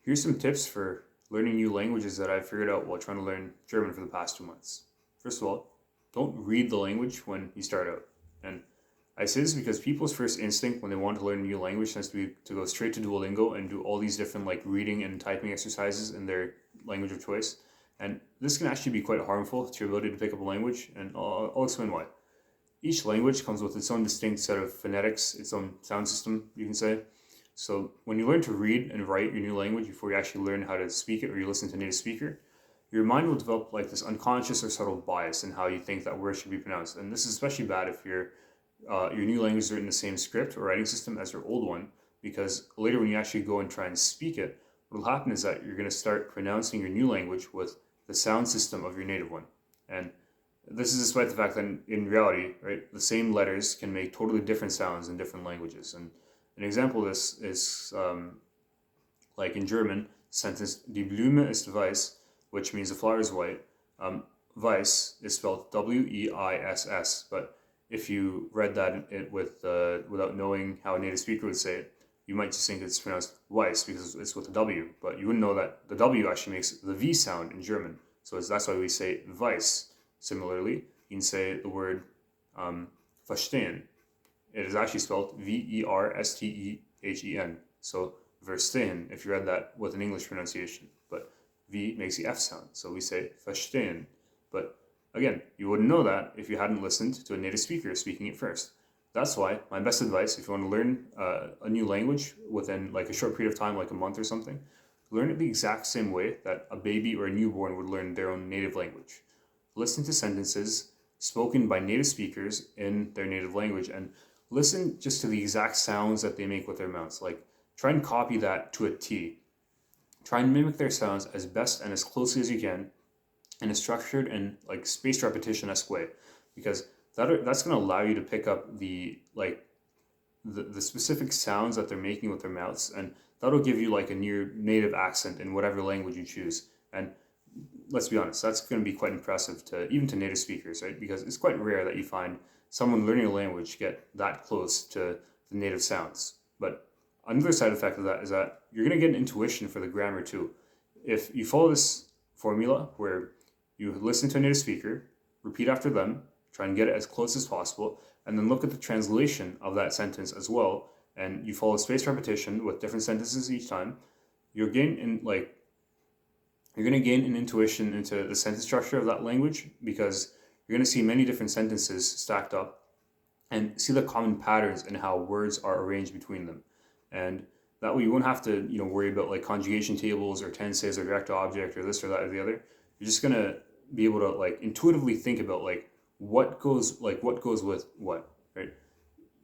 Here's some tips for learning new languages that I've figured out while trying to learn German for the past 2 months. First of all, don't read the language when you start out. And I say this because people's first instinct when they want to learn a new language tends to be to go straight to Duolingo and do all these different like reading and typing exercises in their language of choice. And this can actually be quite harmful to your ability to pick up a language, and I'll explain why. Each language comes with its own distinct set of phonetics, its own sound system, you can say. So when you learn to read and write your new language before you actually learn how to speak it or you listen to a native speaker, your mind will develop like this unconscious or subtle bias in how you think that word should be pronounced. And this is especially bad if your new language is written in the same script or writing system as your old one, because later when you actually go and try and speak it, what will happen is that you're going to start pronouncing your new language with the sound system of your native one. And this is despite the fact that in reality, right, the same letters can make totally different sounds in different languages. And an example of this is like in German, sentence Die Blume ist weiß, which means the flower is white. Weiss is spelled Weiss, but if you read that without knowing how a native speaker would say it, you might just think it's pronounced Weiss because it's with a W, but you wouldn't know that the W actually makes the V sound in German. So that's why we say Weiss. Similarly, you can say the word verstehen. It is actually spelled Verstehen. So verstehen, if you read that with an English pronunciation, but V makes the F sound. So we say verstehen. But again, you wouldn't know that if you hadn't listened to a native speaker speaking it first. That's why my best advice, if you want to learn a new language within like a short period of time, like a month or something, learn it the exact same way that a baby or a newborn would learn their own native language. Listen to sentences spoken by native speakers in their native language and listen just to the exact sounds that they make with their mouths. Like, try and copy that to a T. Try and mimic their sounds as best and as closely as you can in a structured and like spaced repetition-esque way, because that's going to allow you to pick up the specific sounds that they're making with their mouths, and that'll give you like a near native accent in whatever language you choose. And let's be honest, that's going to be quite impressive to even to native speakers, right? Because it's quite rare that you find someone learning a language get that close to the native sounds. But another side effect of that is that you're going to get an intuition for the grammar too. If you follow this formula where you listen to a native speaker, repeat after them, try and get it as close as possible, and then look at the translation of that sentence as well, and you follow spaced repetition with different sentences each time, you're going to gain an intuition into the sentence structure of that language, because you're going to see many different sentences stacked up and see the common patterns in how words are arranged between them. And that way you won't have to worry about like conjugation tables or tenses or direct object or this or that or the other. You're just going to be able to like intuitively think about like what goes with what, right?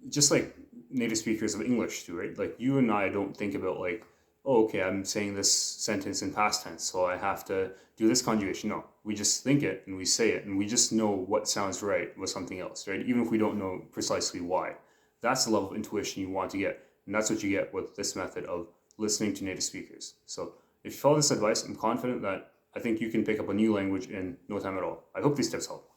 Just like native speakers of English too, right? Like you and I don't think about like, oh, okay, I'm saying this sentence in past tense, so I have to do this conjugation. No, we just think it and we say it, and we just know what sounds right with something else, right? Even if we don't know precisely why. That's the level of intuition you want to get, and that's what you get with this method of listening to native speakers. So if you follow this advice, I'm confident that I think you can pick up a new language in no time at all. I hope these tips help.